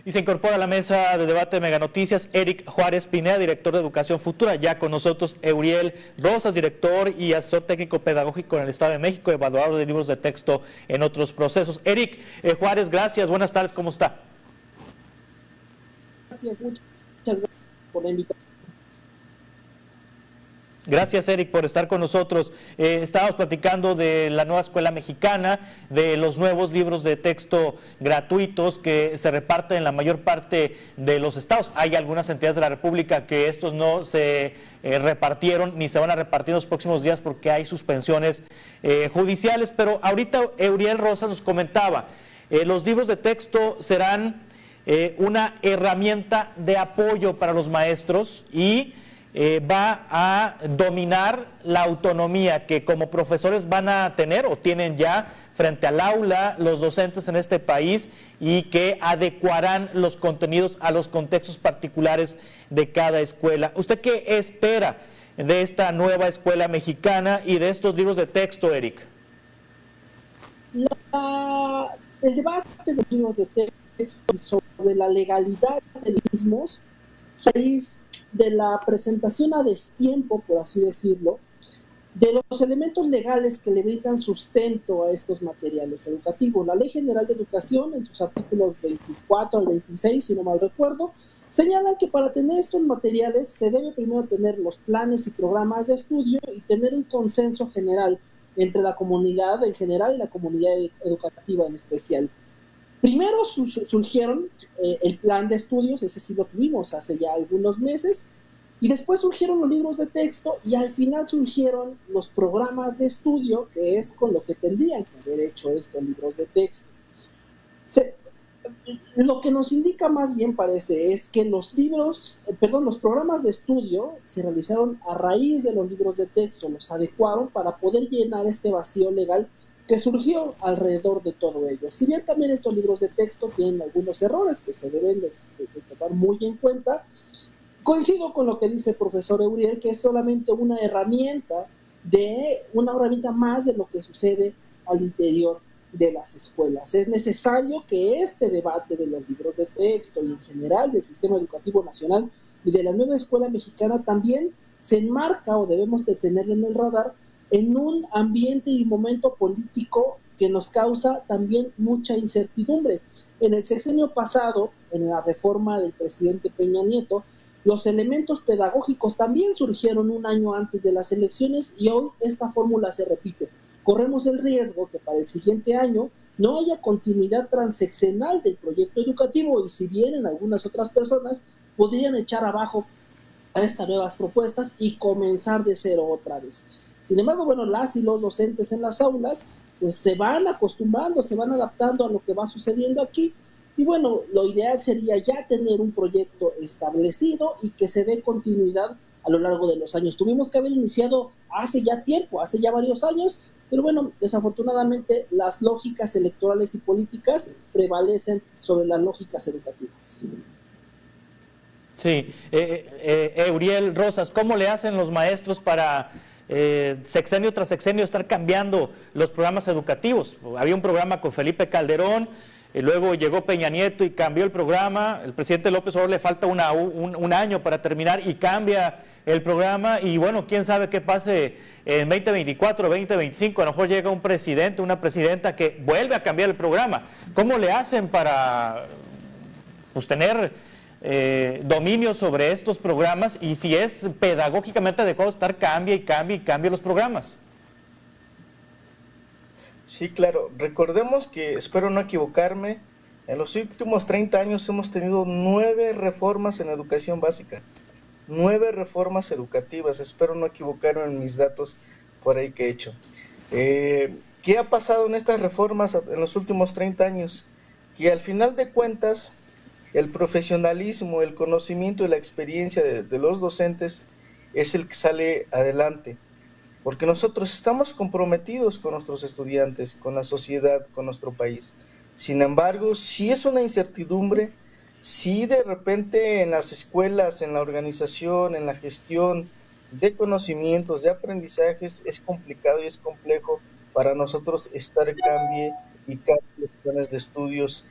Y se incorpora a la mesa de debate de Mega Noticias Eric Juárez Pineda, director de Educación Futura. Ya con nosotros Euriel Rosas, director y asesor técnico pedagógico en el Estado de México, evaluador de libros de texto en otros procesos. Eric Juárez, gracias, buenas tardes, ¿cómo está? Gracias, muchas gracias por la invitación. Gracias, Eric, por estar con nosotros. Estábamos platicando de la nueva escuela mexicana, de los nuevos libros de texto gratuitos que se reparten en la mayor parte de los estados. Hay algunas entidades de la República que estos no se repartieron ni se van a repartir en los próximos días porque hay suspensiones judiciales. Pero ahorita Euriel Rosa nos comentaba, los libros de texto serán una herramienta de apoyo para los maestros y va a dominar la autonomía que como profesores van a tener o tienen ya frente al aula los docentes en este país y que adecuarán los contenidos a los contextos particulares de cada escuela. ¿Usted qué espera de esta nueva escuela mexicana y de estos libros de texto, Eric? El debate de los libros de texto sobre la legalidad de mismos es de la presentación a destiempo, por así decirlo, de los elementos legales que le brindan sustento a estos materiales educativos. La Ley General de Educación, en sus artículos 24 al 26, si no mal recuerdo, señalan que para tener estos materiales se debe primero tener los planes y programas de estudio y tener un consenso general entre la comunidad en general y la comunidad educativa en especial. Primero surgieron el plan de estudios, ese sí lo tuvimos hace ya algunos meses, y después surgieron los libros de texto y al final surgieron los programas de estudio, que es con lo que tendrían que haber hecho estos libros de texto. Lo que nos indica más bien parece es que los programas de estudio se realizaron a raíz de los libros de texto, los adecuaron para poder llenar este vacío legal que surgió alrededor de todo ello. Si bien también estos libros de texto tienen algunos errores que se deben de tomar muy en cuenta, coincido con lo que dice el profesor Euriel, que es solamente una herramienta más de lo que sucede al interior de las escuelas. Es necesario que este debate de los libros de texto y en general del sistema educativo nacional y de la nueva escuela mexicana también se enmarca o debemos de tenerlo en el radar en un ambiente y momento político que nos causa también mucha incertidumbre. En el sexenio pasado, en la reforma del presidente Peña Nieto, los elementos pedagógicos también surgieron un año antes de las elecciones y hoy esta fórmula se repite. Corremos el riesgo que para el siguiente año no haya continuidad transeccional del proyecto educativo y si bien algunas otras personas podrían echar abajo a estas nuevas propuestas y comenzar de cero otra vez. Sin embargo, bueno, las y los docentes en las aulas pues se van acostumbrando, se van adaptando a lo que va sucediendo aquí y bueno, lo ideal sería ya tener un proyecto establecido y que se dé continuidad a lo largo de los años. Tuvimos que haber iniciado hace ya tiempo, hace ya varios años, pero bueno, desafortunadamente las lógicas electorales y políticas prevalecen sobre las lógicas educativas. Sí, Euriel Rosas, ¿cómo le hacen los maestros para sexenio tras sexenio estar cambiando los programas educativos? Había un programa con Felipe Calderón, luego llegó Peña Nieto y cambió el programa, el presidente López Obrador le falta un año para terminar y cambia el programa y bueno, quién sabe qué pase en 2024, 2025, a lo mejor llega un presidente, una presidenta que vuelve a cambiar el programa. ¿Cómo le hacen para pues, tener dominio sobre estos programas y si es pedagógicamente adecuado estar cambie los programas? Sí, claro. Recordemos que, espero no equivocarme, en los últimos 30 años hemos tenido 9 reformas en educación básica. 9 reformas educativas. Espero no equivocarme en mis datos por ahí que he hecho. ¿Qué ha pasado en estas reformas en los últimos 30 años? Que al final de cuentas, el profesionalismo, el conocimiento y la experiencia de los docentes es el que sale adelante. Porque nosotros estamos comprometidos con nuestros estudiantes, con la sociedad, con nuestro país. Sin embargo, sí es una incertidumbre, sí de repente en las escuelas, en la organización, en la gestión de conocimientos, de aprendizajes, es complicado y es complejo para nosotros estar cambie los planes de estudios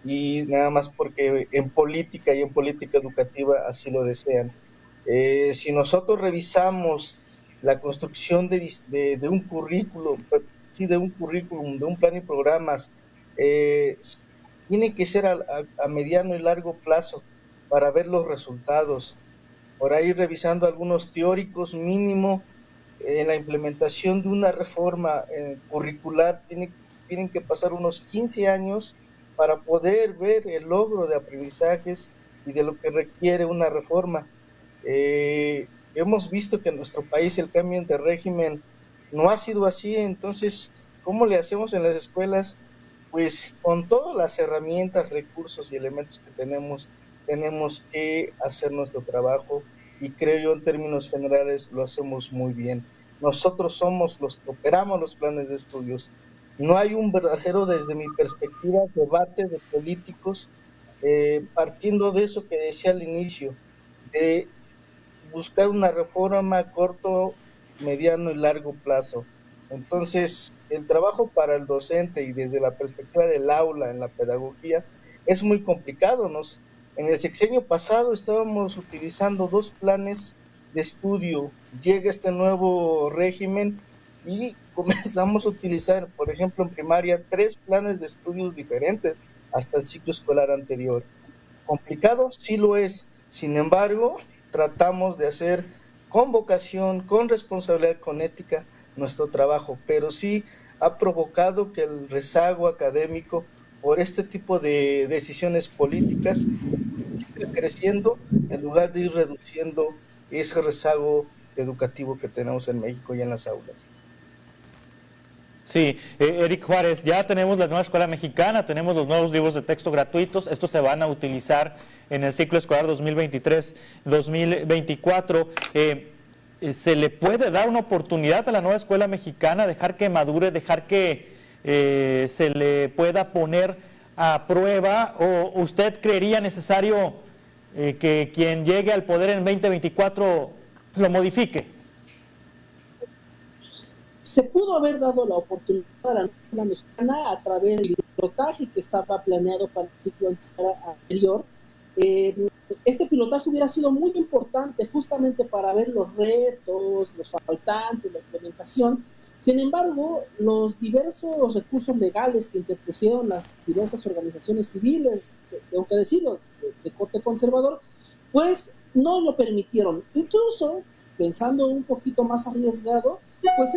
y nada más porque en política y en política educativa así lo desean. Si nosotros revisamos la construcción de un currículum, sí, de un currículum, de un plan y programas, eh, tiene que ser a mediano y largo plazo para ver los resultados. Por ahí revisando algunos teóricos mínimo, en la implementación de una reforma curricular tienen que pasar unos 15 años para poder ver el logro de aprendizajes y de lo que requiere una reforma. Hemos visto que en nuestro país el cambio de régimen no ha sido así, entonces, ¿cómo le hacemos en las escuelas? Pues con todas las herramientas, recursos y elementos que tenemos que hacer nuestro trabajo y creo yo en términos generales lo hacemos muy bien. Nosotros somos los que operamos los planes de estudios. No hay un verdadero, desde mi perspectiva, debate de políticos, partiendo de eso que decía al inicio, de buscar una reforma a corto, mediano y largo plazo. Entonces, el trabajo para el docente y desde la perspectiva del aula en la pedagogía es muy complicado. En el sexenio pasado estábamos utilizando 2 planes de estudio. Llega este nuevo régimen y comenzamos a utilizar, por ejemplo, en primaria, 3 planes de estudios diferentes hasta el ciclo escolar anterior. Complicado, sí lo es. Sin embargo, tratamos de hacer con vocación, con responsabilidad, con ética nuestro trabajo, pero sí ha provocado que el rezago académico por este tipo de decisiones políticas siga creciendo en lugar de ir reduciendo ese rezago educativo que tenemos en México y en las aulas. Sí, Eric Juárez, ya tenemos la nueva escuela mexicana, tenemos los nuevos libros de texto gratuitos, estos se van a utilizar en el ciclo escolar 2023-2024. ¿Se le puede dar una oportunidad a la nueva escuela mexicana, dejar que madure, dejar que se le pueda poner a prueba, o usted creería necesario que quien llegue al poder en 2024 lo modifique? Se pudo haber dado la oportunidad a la novela mexicana a través del pilotaje que estaba planeado para el ciclo anterior. Este pilotaje hubiera sido muy importante justamente para ver los retos, los faltantes, la implementación. Sin embargo, los diversos recursos legales que interpusieron las diversas organizaciones civiles, tengo que decirlo, de corte conservador, pues no lo permitieron. Incluso, pensando un poquito más arriesgado, pues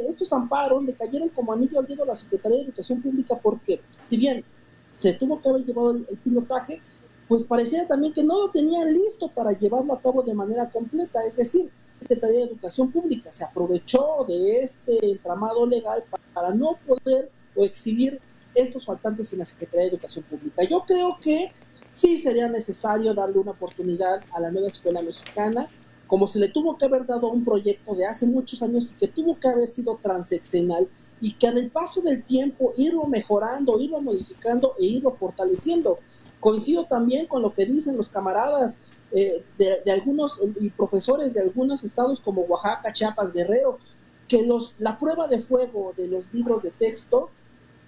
estos amparos le cayeron como anillo al dedo a la Secretaría de Educación Pública, porque si bien se tuvo que haber llevado el pilotaje, pues parecía también que no lo tenían listo para llevarlo a cabo de manera completa. Es decir, la Secretaría de Educación Pública se aprovechó de este entramado legal para no poder o exhibir estos faltantes en la Secretaría de Educación Pública. Yo creo que sí sería necesario darle una oportunidad a la nueva escuela mexicana, como se le tuvo que haber dado a un proyecto de hace muchos años y que tuvo que haber sido transeccional, y que en el paso del tiempo irlo mejorando, irlo modificando e irlo fortaleciendo. Coincido también con lo que dicen los camaradas de algunos y profesores de algunos estados como Oaxaca, Chiapas, Guerrero, que la prueba de fuego de los libros de texto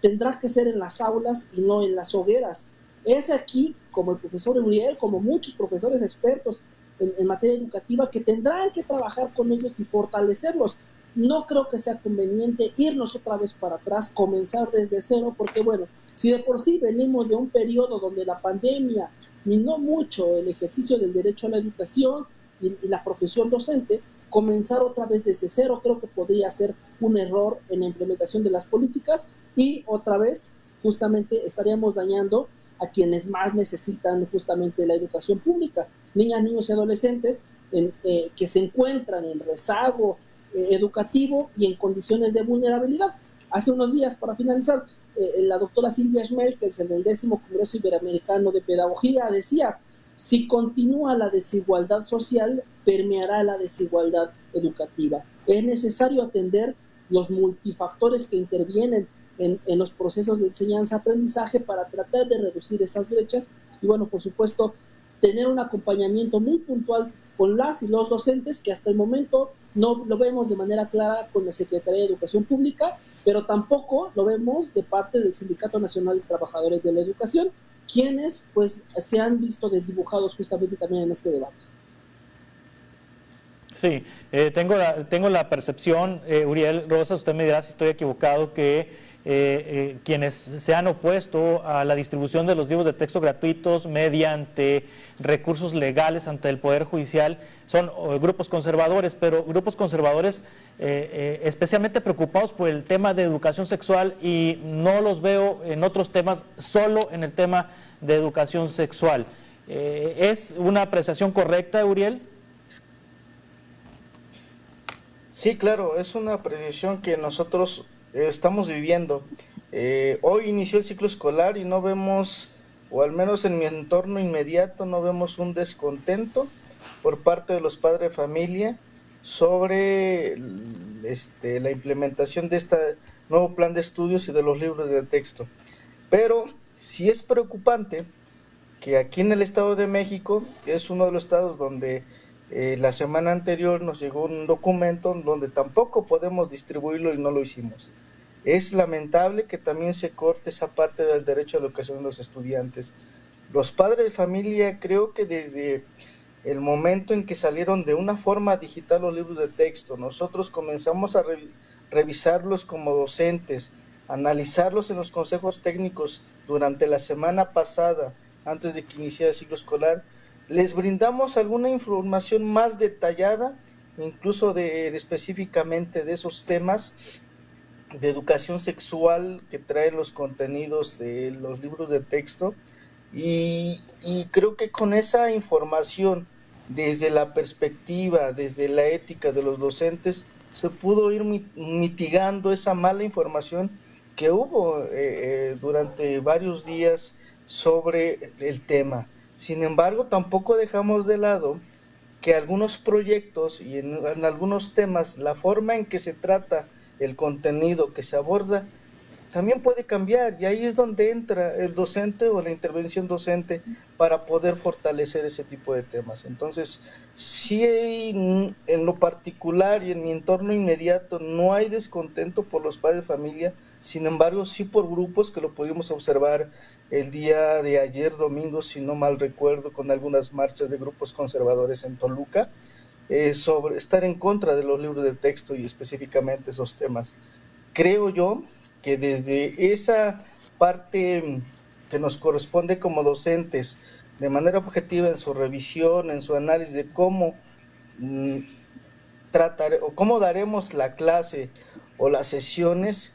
tendrá que ser en las aulas y no en las hogueras. Es aquí, como el profesor Uriel, como muchos profesores expertos en materia educativa, que tendrán que trabajar con ellos y fortalecerlos. No creo que sea conveniente irnos otra vez para atrás, comenzar desde cero, porque bueno, si de por sí venimos de un periodo donde la pandemia minó mucho el ejercicio del derecho a la educación y la profesión docente, comenzar otra vez desde cero creo que podría ser un error en la implementación de las políticas, y otra vez justamente estaríamos dañando a quienes más necesitan justamente la educación pública, niñas, niños y adolescentes que se encuentran en rezago educativo y en condiciones de vulnerabilidad. Hace unos días, para finalizar, la doctora Silvia Schmelkes, en el 10º Congreso Iberoamericano de Pedagogía, decía: si continúa la desigualdad social, permeará la desigualdad educativa. Es necesario atender los multifactores que intervienen en los procesos de enseñanza-aprendizaje para tratar de reducir esas brechas y, bueno, por supuesto, tener un acompañamiento muy puntual con las y los docentes que hasta el momento no lo vemos de manera clara con la Secretaría de Educación Pública, pero tampoco lo vemos de parte del Sindicato Nacional de Trabajadores de la Educación, quienes pues se han visto desdibujados justamente también en este debate. Sí, tengo la percepción, Uriel Rosa, usted me dirá si estoy equivocado, que quienes se han opuesto a la distribución de los libros de texto gratuitos mediante recursos legales ante el Poder Judicial son grupos conservadores, pero grupos conservadores especialmente preocupados por el tema de educación sexual, y no los veo en otros temas, solo en el tema de educación sexual. ¿Es una apreciación correcta, Uriel? Sí, claro, es una precisión que nosotros estamos viviendo. Hoy inició el ciclo escolar y no vemos, o al menos en mi entorno inmediato, no vemos un descontento por parte de los padres de familia sobre la implementación de este nuevo plan de estudios y de los libros de texto. Pero sí es preocupante que aquí en el Estado de México, que es uno de los estados donde la semana anterior nos llegó un documento donde tampoco podemos distribuirlo y no lo hicimos. Es lamentable que también se corte esa parte del derecho a la educación de los estudiantes. Los padres de familia, creo que desde el momento en que salieron de una forma digital los libros de texto, nosotros comenzamos a revisarlos como docentes, analizarlos en los consejos técnicos durante la semana pasada, antes de que iniciara el ciclo escolar. Les brindamos alguna información más detallada, incluso específicamente de esos temas de educación sexual que traen los contenidos de los libros de texto, y creo que con esa información, desde la perspectiva, desde la ética de los docentes, se pudo ir mitigando esa mala información que hubo durante varios días sobre el tema. Sin embargo, tampoco dejamos de lado que algunos proyectos y en algunos temas, la forma en que se trata el contenido que se aborda también puede cambiar, y ahí es donde entra el docente o la intervención docente para poder fortalecer ese tipo de temas. Entonces, sí, en lo particular y en mi entorno inmediato no hay descontento por los padres de familia, sin embargo, sí por grupos que lo pudimos observar el día de ayer, domingo, si no mal recuerdo, con algunas marchas de grupos conservadores en Toluca, sobre estar en contra de los libros de texto y específicamente esos temas. Creo yo que desde esa parte que nos corresponde como docentes, de manera objetiva en su revisión, en su análisis de cómo tratar o cómo daremos la clase o las sesiones,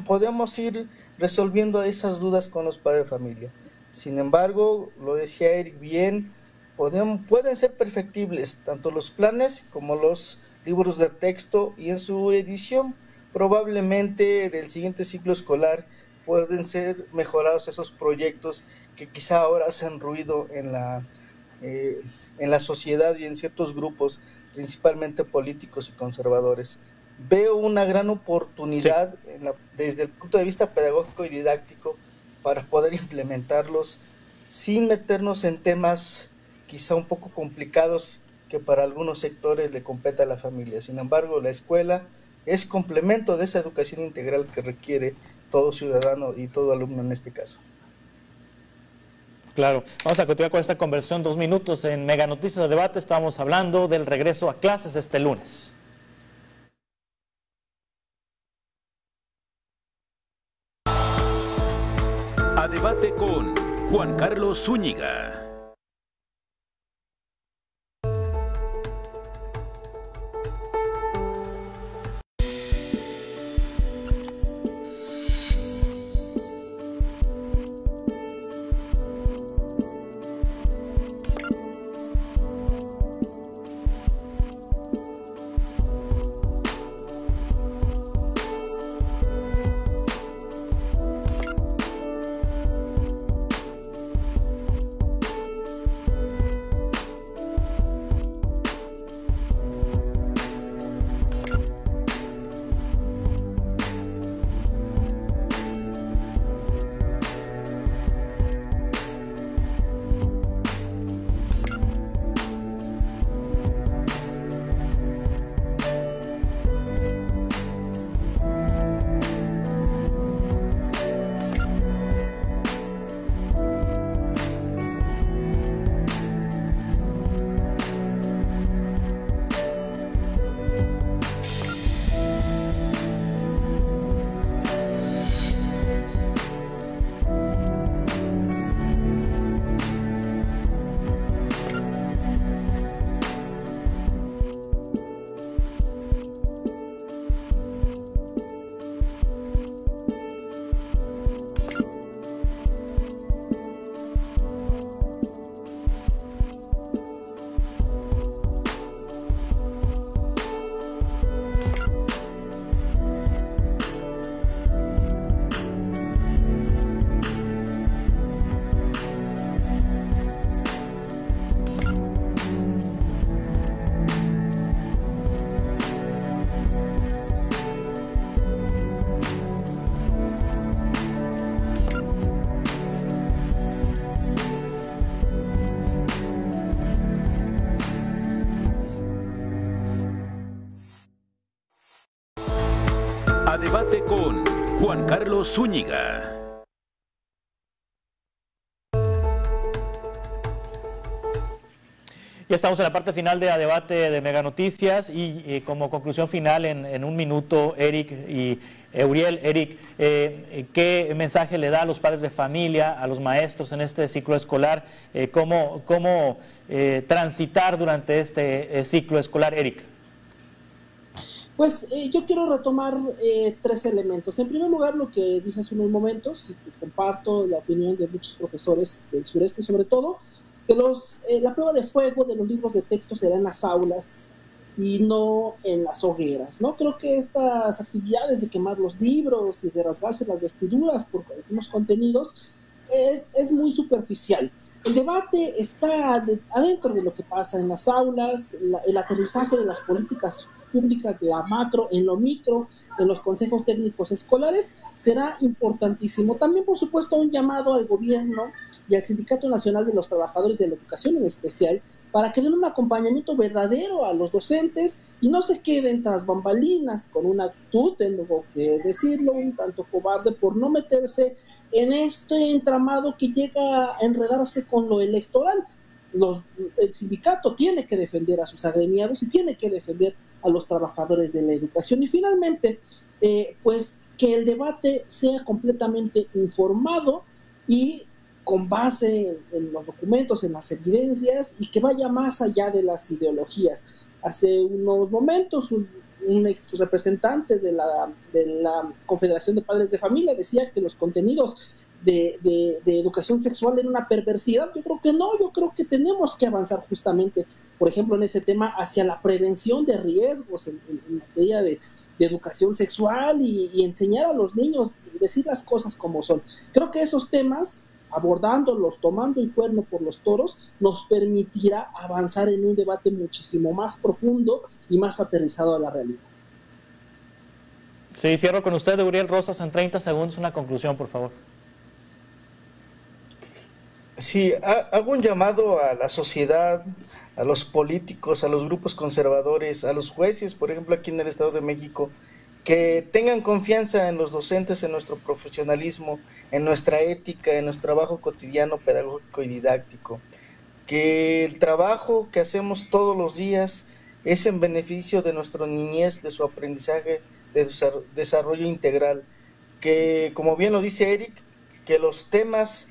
podemos ir resolviendo esas dudas con los padres de familia. Sin embargo, lo decía Eric bien, pueden ser perfectibles tanto los planes como los libros de texto, y en su edición probablemente del siguiente ciclo escolar pueden ser mejorados esos proyectos que quizá ahora hacen ruido en la sociedad y en ciertos grupos, principalmente políticos y conservadores. Veo una gran oportunidad desde el punto de vista pedagógico y didáctico para poder implementarlos sin meternos en temas quizá un poco complicados que para algunos sectores le compete a la familia. Sin embargo, la escuela es complemento de esa educación integral que requiere todo ciudadano y todo alumno en este caso. Claro, vamos a continuar con esta conversación 2 minutos. En Mega Noticias de Debate estamos hablando del regreso a clases este lunes. A debate con Juan Carlos Zúñiga. debate con Juan Carlos Zúñiga. Ya estamos en la parte final de A Debate de Mega Noticias y como conclusión final en un minuto, Eric y Euriel. Eric, ¿qué mensaje le da a los padres de familia, a los maestros en este ciclo escolar? ¿Cómo transitar durante este ciclo escolar, Eric? Pues yo quiero retomar 3 elementos. En primer lugar, lo que dije hace unos momentos y que comparto la opinión de muchos profesores del sureste sobre todo, que la prueba de fuego de los libros de texto será en las aulas y no en las hogueras, ¿no? Creo que estas actividades de quemar los libros y de rasgarse las vestiduras por algunos contenidos es muy superficial. El debate está adentro de lo que pasa en las aulas, el aterrizaje de las políticas públicas, de la macro, en lo micro, en los consejos técnicos escolares, será importantísimo. También, por supuesto, un llamado al gobierno y al Sindicato Nacional de los Trabajadores de la Educación en especial, para que den un acompañamiento verdadero a los docentes y no se queden tras bambalinas con una actitud, tengo que decirlo, un tanto cobarde por no meterse en este entramado que llega a enredarse con lo electoral. El sindicato tiene que defender a sus agremiados y tiene que defender a los trabajadores de la educación. Y finalmente, pues que el debate sea completamente informado y con base en los documentos, en las evidencias, y que vaya más allá de las ideologías. Hace unos momentos un ex representante de la Confederación de Padres de Familia decía que los contenidos de educación sexual era una perversidad. Yo creo que no, yo creo que tenemos que avanzar justamente, por ejemplo, en ese tema hacia la prevención de riesgos en materia de educación sexual y enseñar a los niños, decir las cosas como son. Creo que esos temas, abordándolos, tomando el cuerno por los toros, nos permitirá avanzar en un debate muchísimo más profundo y más aterrizado a la realidad. Sí, cierro con usted, Euriel Rosas, en 30 segundos, una conclusión, por favor. Sí, hago un llamado a la sociedad, a los políticos, a los grupos conservadores, a los jueces, por ejemplo, aquí en el Estado de México, que tengan confianza en los docentes, en nuestro profesionalismo, en nuestra ética, en nuestro trabajo cotidiano, pedagógico y didáctico. Que el trabajo que hacemos todos los días es en beneficio de nuestra niñez, de su aprendizaje, de su desarrollo integral. Que, como bien lo dice Eric, que los temas,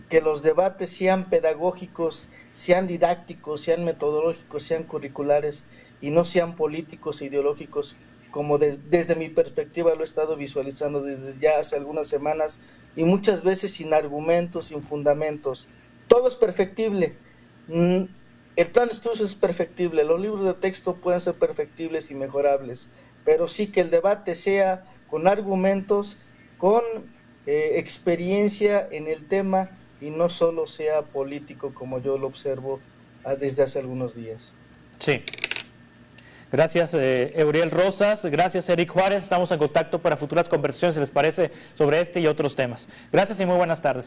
que los debates sean pedagógicos, sean didácticos, sean metodológicos, sean curriculares y no sean políticos e ideológicos, como desde mi perspectiva lo he estado visualizando desde ya hace algunas semanas, y muchas veces sin argumentos, sin fundamentos. Todo es perfectible. El plan de estudios es perfectible, los libros de texto pueden ser perfectibles y mejorables, pero sí que el debate sea con argumentos, con experiencia en el tema y no solo sea político como yo lo observo desde hace algunos días. Sí. Gracias, Euriel Rosas. Gracias, Eric Juárez. Estamos en contacto para futuras conversaciones, si les parece, sobre este y otros temas. Gracias y muy buenas tardes.